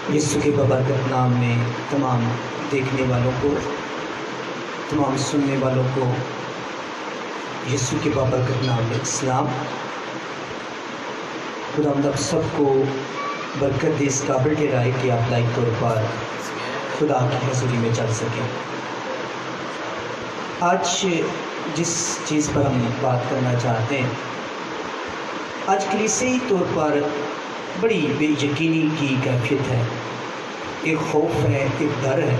یسوع کے بابرکت نام میں تمام دیکھنے والوں کو، تمام سننے والوں کو یسوع کے بابرکت نام میں اسلام۔ خداوند آپ سب کو برکت دے، اس قابل ٹھہرائے کہ آپ لائق طور پر خدا کی حضوری میں چل سکیں۔ آج جس چیز پر ہم بات کرنا چاہتے ہیں، آج کلیسائی طور پر بڑی بے یقینی کی کیفیت ہے، ایک خوف ہے، ایک ڈر ہے،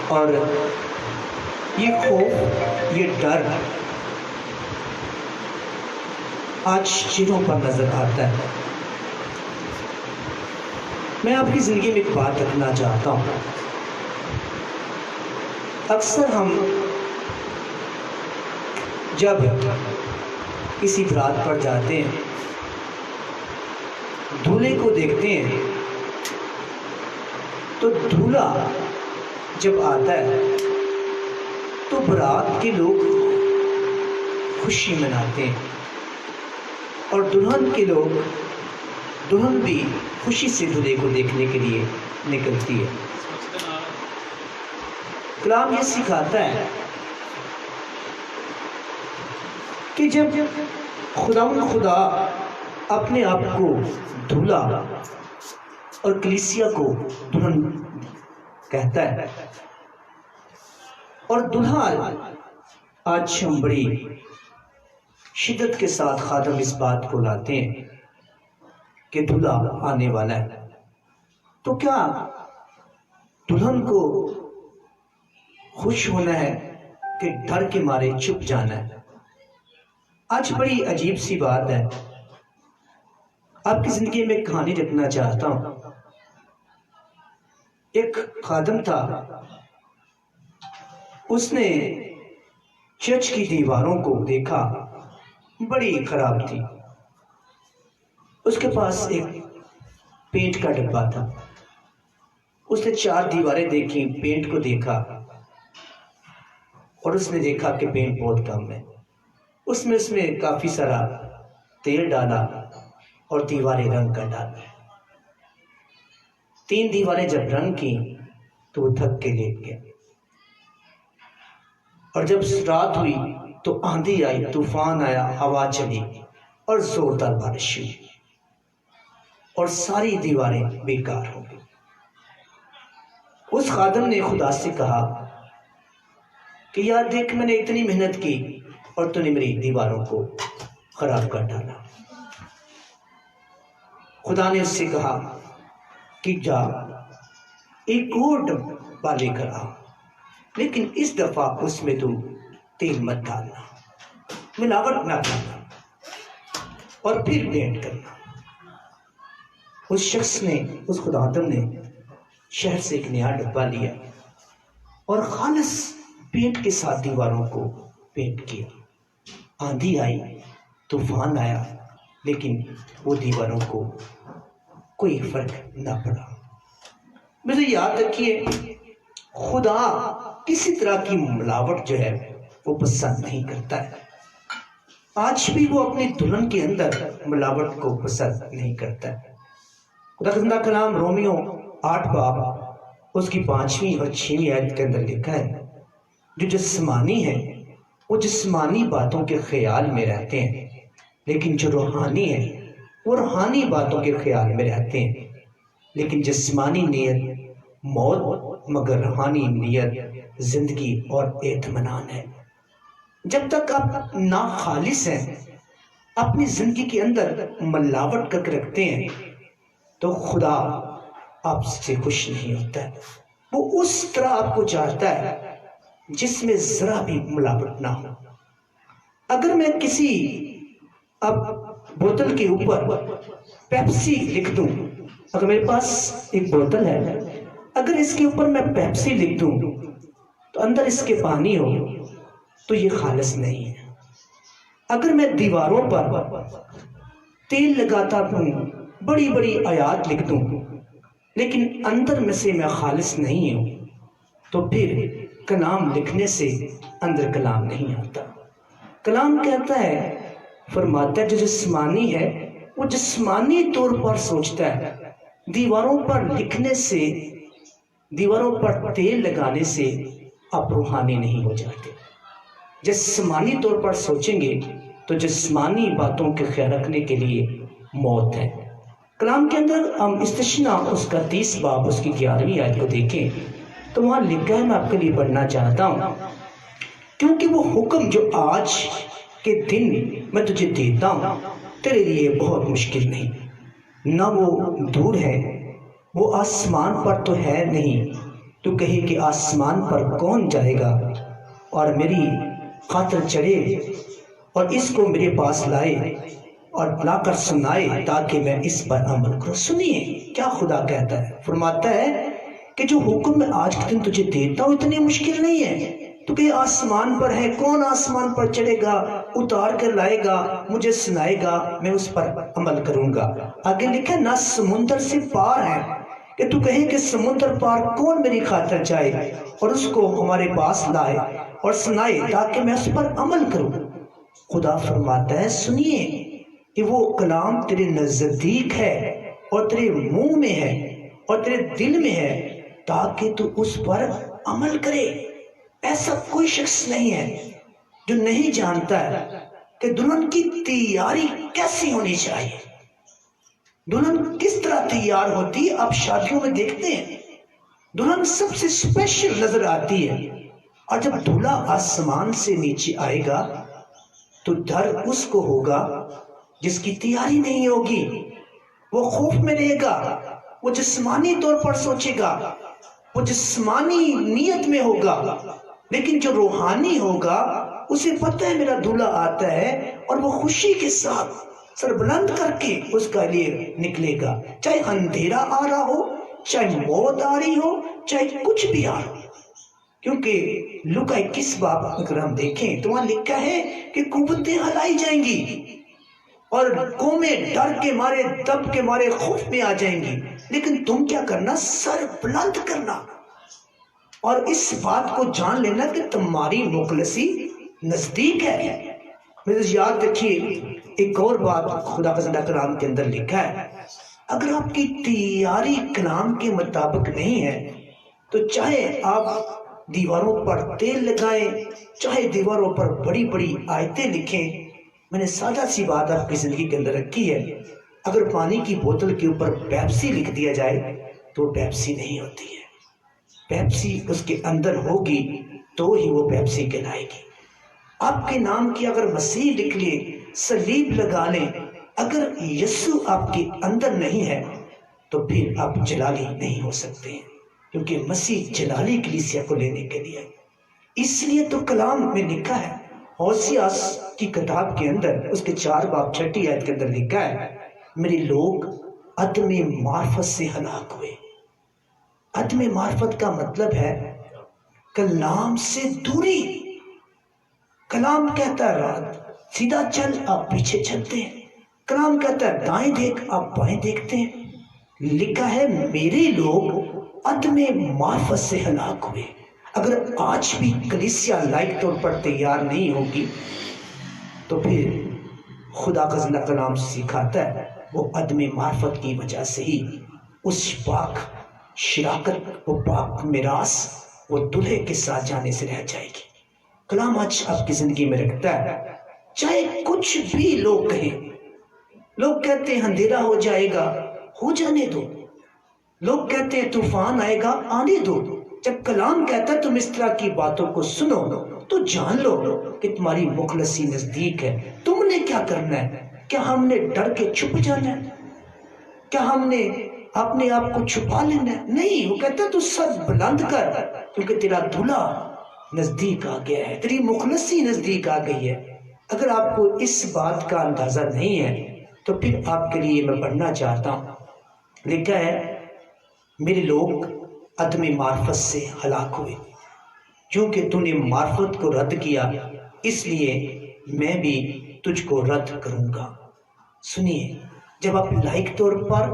اور یہ خوف، یہ ڈر آج چہروں پر نظر آتا ہے۔ میں آپ کی زندگی میں ایک بات رکھنا چاہتا ہوں۔ اکثر ہم جب کسی برات پر جاتے ہیں، دولہے کو دیکھتے ہیں، تو دولہا جب آتا ہے تو برات کے لوگ خوشی مناتے ہیں، اور دلہن کے لوگ، دلہن بھی خوشی سے دولہے کو دیکھنے کے لیے نکلتی ہے۔ کلام یہ سکھاتا ہے کہ جب خدا اپنے آپ کو دولہا اور کلیسیا کو دلہن کہتا ہے، اور دلہا آج ہم بڑی شدت کے ساتھ خادم اس بات کو لاتے ہیں کہ دلہا آنے والا ہے، تو کیا دلہن کو خوش ہونا ہے کہ ڈر کے مارے چھپ جانا ہے؟ آج بڑی عجیب سی بات ہے۔ آپ کی زندگی میں ایک کہانی رکھنا چاہتا ہوں۔ ایک خادم تھا، اس نے چرچ کی دیواروں کو دیکھا، بڑی خراب تھی۔ اس کے پاس ایک پینٹ کا ڈبہ تھا۔ اس نے 4 دیواریں دیکھی، پینٹ کو دیکھا، اور اس نے دیکھا کہ پینٹ بہت کم ہے۔ اس میں کافی سارا تیل ڈالا اور دیواریں رنگ کر ڈالا۔ 3 دیواریں جب رنگ کی تو وہ تھک کے لیٹ گیا، اور جب رات ہوئی تو آندھی آئی، طوفان آیا، ہوا چلی اور زوردار بارش ہوئی، اور ساری دیواریں بیکار ہو گئی۔ اس خادم نے خدا سے کہا کہ یار دیکھ، میں نے اتنی محنت کی اور تو نے میری دیواروں کو خراب کر ڈالا۔ خدا نے اس سے کہا کہ جا ایک اور ڈبہ لے کر آ، لیکن اس دفعہ اس میں تو تیل مت ڈالنا، ملاوٹ نہ کرنا، اور پھر پینٹ کرنا۔ اس شخص نے، اس خداوند نے شہر سے ایک نیا ڈبہ لیا اور خالص پینٹ کے ساتھ دیواروں کو پینٹ کیا۔ آندھی آئی، طوفان آیا، لیکن وہ دیواروں کو کوئی فرق نہ پڑا۔ مجھے یاد رکھیے، خدا کسی طرح کی ملاوٹ جو ہے وہ پسند نہیں کرتا ہے۔ آج بھی وہ اپنی دلہن کے اندر ملاوٹ کو پسند نہیں کرتا ہے۔ خدا کا کلام رومیو 8 باب اس کی 5ویں اور 6ویں آیت کے اندر لکھا ہے، جو جسمانی ہے وہ جسمانی باتوں کے خیال میں رہتے ہیں، لیکن جو روحانی ہے وہ روحانی باتوں کے خیال میں رہتے ہیں۔ لیکن جسمانی نیت موت، مگر روحانی نیت زندگی اور اطمینان ہے۔ جب تک آپ ناخالص ہیں، اپنی زندگی کے اندر ملاوٹ کر کے رکھتے ہیں، تو خدا آپ سے خوش نہیں ہوتا ہے۔ وہ اس طرح آپ کو چاہتا ہے جس میں ذرا بھی ملاوٹ نہ ہو۔ اگر میں کسی اب بوتل کے اوپر پیپسی لکھ دوں، اگر میرے پاس ایک بوتل ہے، اگر اس کے اوپر میں پیپسی لکھ دوں تو اندر اس کے پانی ہو تو یہ خالص نہیں ہے۔ اگر میں دیواروں پر تیل لگاتا ہوں، بڑی بڑی آیات لکھ دوں، لیکن اندر میں سے میں خالص نہیں ہوں، تو پھر کلام لکھنے سے اندر کلام نہیں آتا۔ کلام کہتا ہے، فرماتا ہے جو جسمانی ہے وہ جسمانی طور پر سوچتا ہے، دیواروں پر لکھنے سے، دیواروں پر تیل لگانے سے آپ روحانی نہیں ہو جاتے۔ جسمانی طور پر سوچیں گے تو جسمانی باتوں کے خیال رکھنے کے لیے موت ہے۔ کلام کے اندر ہم استثنا اس کا 30 باب اس کی 11ویں آیت کو دیکھیں تو وہاں لکھا ہے، میں آپ کے لیے پڑھنا چاہتا ہوں، کیونکہ وہ حکم جو آج کے دن میں تجھے دیتا ہوں تیرے لیے بہت مشکل نہیں، نہ وہ دور ہے، وہ آسمان پر تو ہے نہیں، تو کہے کہ آسمان پر کون جائے گا اور میری خاطر چڑھے اور اس کو میرے پاس لائے اور لا کر سنائے تاکہ میں اس پر عمل کروں۔ سنیے کیا خدا کہتا ہے، فرماتا ہے کہ جو حکم میں آج کے دن تجھے دیتا ہوں اتنی مشکل نہیں ہے، تو کہ آسمان پر ہے، کون آسمان پر چڑھے گا، اتار کر لائے گا، مجھے سنائے گا، میں اس پر عمل کروں گا۔ آگے لکھا نہ سمندر سے پار ہے کہ تو کہے کہ سمندر پار کون میری خاطر جائے اور اس کو ہمارے پاس لائے اور سنائے تاکہ میں اس پر عمل کروں۔ خدا فرماتا ہے سنیے کہ وہ کلام تیرے نزدیک ہے اور تیرے منہ میں ہے اور تیرے دل میں ہے تاکہ تو اس پر عمل کرے۔ ایسا کوئی شخص نہیں ہے جو نہیں جانتا ہے کہ دلہن کی تیاری کیسی ہونی چاہیے، دلہن کس طرح تیار ہوتی ہے۔ آپ شادیوں میں دیکھتے ہیں دلہن سب سے اسپیشل نظر آتی ہے، اور جب دولہا آسمان سے نیچے آئے گا تو ڈر اس کو ہوگا جس کی تیاری نہیں ہوگی، وہ خوف میں رہے گا، وہ جسمانی طور پر سوچے گا، وہ جسمانی نیت میں ہوگا، لیکن جو روحانی ہوگا اسے پتہ ہے میرا دولہا آتا ہے، اور وہ خوشی کے ساتھ سر بلند کر کے اس کا لیے نکلے گا، چاہے اندھیرا آ رہا ہو، چاہے موت آ رہی ہو، چاہے کچھ بھی آ رہا ہو۔ کیونکہ لوکا 21 باب اگر ہم دیکھیں تو وہاں لکھا ہے کہ قوتیں ہلائی جائیں گی اور قومیں ڈر کے مارے، دب کے مارے خوف میں آ جائیں گی، لیکن تم کیا کرنا، سر بلند کرنا اور اس بات کو جان لینا کہ تمہاری مخلصی نزدیک ہے۔ میرے یاد رکھیے ایک اور بات خدا کا زندہ کلام کے اندر لکھا ہے، اگر آپ کی تیاری کلام کے مطابق نہیں ہے تو چاہے آپ دیواروں پر تیل لگائیں، چاہے دیواروں پر بڑی بڑی آیتیں لکھیں۔ میں نے سادہ سی بات آپ کی زندگی کے اندر رکھی ہے، اگر پانی کی بوتل کے اوپر پیپسی لکھ دیا جائے تو پیپسی نہیں ہوتی ہے، پیپسی اس کے اندر ہوگی تو ہی وہ پیپسی کہلائے گی۔ آپ کے نام کی اگر مسیح لکھ لیں، صلیب لگا لیں، اگر یسوع آپ کے اندر نہیں ہے تو پھر آپ جلالی نہیں ہو سکتے ہیں، کیونکہ مسیح جلالی کلیسیا کو لینے کے لیے۔ اس لیے تو کلام میں لکھا ہے، ہوسیہ کی کتاب کے اندر اس کے 4 باب 6 آیت کے اندر لکھا ہے، میرے لوگ عدم معرفت سے ہلاک ہوئے۔ عدم معرفت کا مطلب ہے کلام سے دوری۔ کلام کہتا ہے رات سیدھا چل، آپ پیچھے چلتے ہیں، کلام کہتا ہے دائیں دیکھ، آپ بائیں دیکھتے ہیں۔ لکھا ہے میرے لوگ عدم معرفت سے ہلاک ہوئے۔ اگر آج بھی کلیسیا لائق طور پر تیار نہیں ہوگی تو پھر خدا کا زندہ کلام سکھاتا ہے وہ عدم معرفت کی وجہ سے ہی اس پاک شراکت، وہ پاک میراث وہ دلہے کے ساتھ جانے سے رہ جائے گی۔ کلام آج آپ کی زندگی میں رکھتا ہے، چاہے کچھ بھی لوگ کہیں، لوگ کہتے ہیں اندھیرا ہو جائے گا، ہو جانے دو، لوگ کہتے ہیں طوفان آئے گا، آنے دو۔ جب کلام کہتا ہے تم اس طرح کی باتوں کو سنو تو جان لو کہ تمہاری مخلصی نزدیک ہے۔ تم نے کیا کرنا ہے؟ کیا ہم نے ڈر کے چھپ جانا ہے؟ کیا ہم نے اپنے آپ کو چھپا لینا ہے؟ نہیں، وہ کہتا ہے تو سر بلند کر، کیونکہ تیرا دلہا نزدیک آ گیا ہے، تیری مخلصی نزدیک آ گئی ہے۔ اگر آپ کو اس بات کا اندازہ نہیں ہے تو پھر آپ کے لیے میں پڑھنا چاہتا ہوں، لکھا ہے میرے لوگ عدم معرفت سے ہلاک ہوئے، کیونکہ تو نے معرفت کو رد کیا، اس لیے میں بھی تجھ کو رد کروں گا۔ سنیے، جب آپ لائق طور پر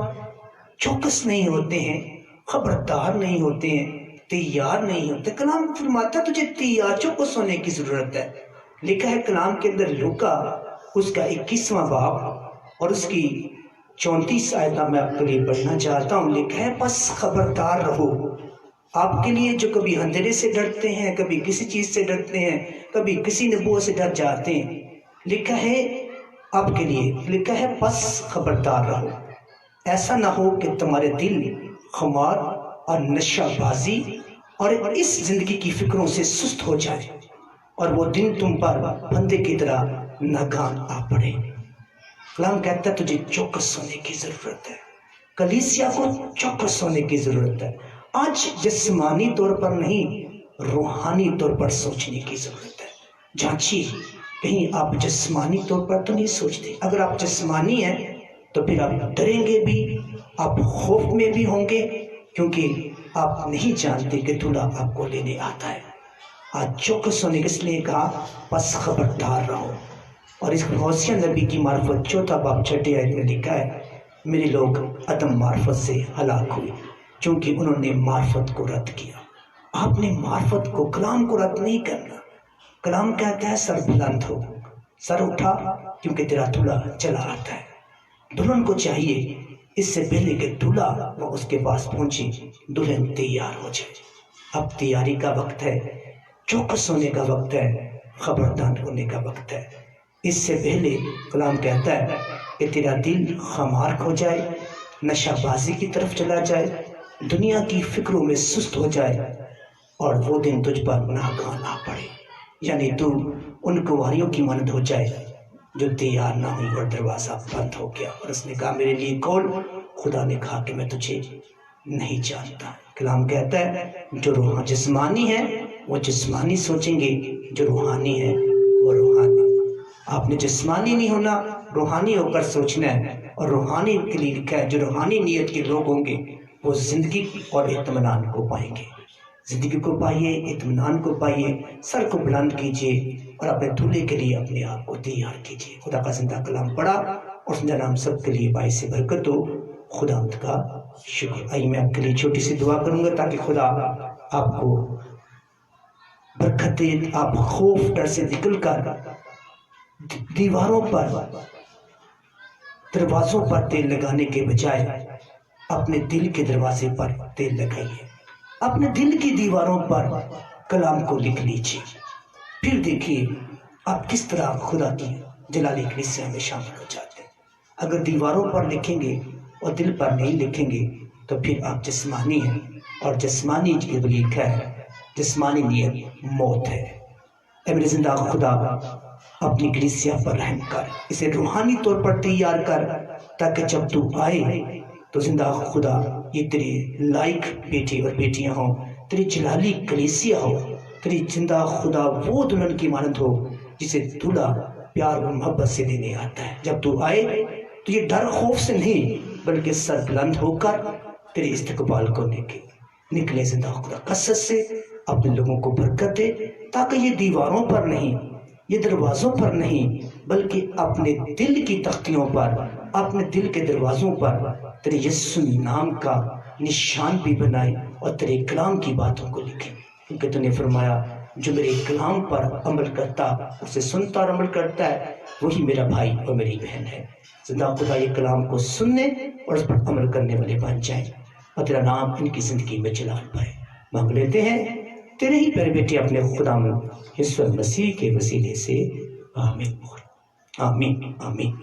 چوکس نہیں ہوتے ہیں، خبردار نہیں ہوتے ہیں، تیار نہیں ہوتے، کلام فرماتا تجھے تیار چوکس ہونے کی ضرورت ہے۔ لکھا ہے کلام کے اندر لوکا اس کا 21واں باب اور اس کی 34 آیت میں آپ کے لیے پڑھنا چاہتا ہوں. لکھا ہے بس خبردار رہو. آپ کے لیے جو کبھی اندھیرے سے ڈرتے ہیں، کبھی کسی چیز سے ڈرتے ہیں، کبھی کسی نبوت سے ڈر جاتے ہیں، لکھا ہے آپ کے لیے، لکھا ہے بس خبردار رہو. ایسا نہ ہو کہ تمہارے دل خمار اور نشہ بازی اور اس زندگی کی فکروں سے سست ہو جائے اور وہ دن تم پر بندے کی طرح ناگہان آ پڑے. کلام کہتا ہے تجھے چوکس ہونے کی ضرورت ہے. کلیسیا کو چوکس ہونے کی ضرورت ہے. آج جسمانی طور پر نہیں، روحانی طور پر سوچنے کی ضرورت ہے. جانچی کہیں آپ جسمانی طور پر تو نہیں سوچتے. اگر آپ جسمانی ہیں تو پھر آپ ڈریں گے بھی، آپ خوف میں بھی ہوں گے، کیونکہ آپ نہیں جانتے کہ دلہا آپ کو لینے آتا ہے. آج چوکس ہونے کے لیے کہا بس خبردار رہو. اور اس غوثیہ نبی کی معرفت 4 باب 6 آیت میں لکھا ہے میرے لوگ عدم معرفت سے ہلاک ہوئے چونکہ انہوں نے معرفت کو رد کیا. آپ نے معرفت کو، کلام کو رد نہیں کرنا. کلام کہتا ہے سر بلند ہو، سر اٹھا کیونکہ تیرا دلہا چلا آتا ہے. دلہن کو چاہیے اس سے پہلے کہ دلہا وہ اس کے پاس پہنچے دلہن تیار ہو جائے. اب تیاری کا وقت ہے، چوکس ہونے کا وقت ہے، خبردار ہونے کا وقت ہے. اس سے پہلے کلام کہتا ہے کہ تیرا دل خمار ہو جائے، نشہ بازی کی طرف چلا جائے، دنیا کی فکروں میں سست ہو جائے اور وہ دن تجھ پر ناگہان آ پڑے. یعنی تو ان کنواریوں کی مانند ہو جائے جو تیار نہ ہوئی اور دروازہ بند ہو گیا. اور اس نے کہا میرے لیے کھول. خدا نے کہا کہ میں تجھے نہیں جانتا. کلام کہتا ہے جو جسمانی ہے وہ جسمانی سوچیں گے، جو روحانی ہے وہ روحانی. آپ نے جسمانی نہیں ہونا، روحانی ہو کر سوچنا ہے. اور روحانی کے لیے لکھا ہے جو روحانی نیت کے لوگ ہوں گے وہ زندگی اور اطمینان کو پائیں گے. زندگی کو پائیے، اطمینان کو پائیے. سر کو بلند کیجیے اور اپنے دولہے کے لیے اپنے آپ کو تیار کیجیے. خدا کا زندہ کلام پڑھا اور اس کا نام سب کے لیے باعث برکت ہو. خدا کا شکر. آئیے میں آپ کے لیے چھوٹی سی دعا کروں گا تاکہ خدا آپ کو برکت دے. آپ خوف ڈر سے نکل کر دیواروں پر، دروازوں پر تیل لگانے کے بجائے اپنے دل کے دروازے پر تیل لگائیے. اپنے دل کی دیواروں پر کلام کو لکھ لیجیے. پھر دیکھیے آپ کس طرح خدا کی جلالی کلیسیا میں شامل ہو جاتے ہیں. اگر دیواروں پر لکھیں گے اور دل پر نہیں لکھیں گے تو پھر آپ جسمانی ہیں، اور جسمانی کے لیے لکھا ہے جسمانی نیت موت ہے. اے میرے زندہ خدا اپنی کلیسیا پر رحم کر، اسے روحانی طور پر تیار کر تاکہ جب تو آئے تو زندہ خدا یہ تیرے لائق بیٹے اور بیٹیاں ہوں، تیری جلالی کلیسیا ہو، تیری زندہ خدا وہ دلہن کی مانند ہو جسے دلہا پیار اور محبت سے لینے آتا ہے. جب تو آئے تو یہ ڈر خوف سے نہیں بلکہ سر بلند ہو کر تیرے استقبال کو نکلے. زندہ خدا کثرت سے اپنے لوگوں کو برکت دے تاکہ یہ دیواروں پر نہیں، یہ دروازوں پر نہیں، بلکہ اپنے دل کی تختیوں پر، اپنے دل کے دروازوں پر تیرے یسوع نام کا نشان بھی بنائے اور تیرے کلام کی باتوں کو لکھے. کیونکہ تو نے فرمایا جو میرے کلام پر عمل کرتا، اسے سنتا اور عمل کرتا ہے، وہی میرا بھائی اور میری بہن ہے. زندہ خدا یہ کلام کو سننے اور اس پر عمل کرنے والے بن جائیں اور تیرا نام ان کی زندگی میں جلال پائے. مانگ لیتے ہیں تیرے ہی پیارے بیٹے اپنے خداوند یسوع مسیح کے وسیلے سے. آمین آمین آمین.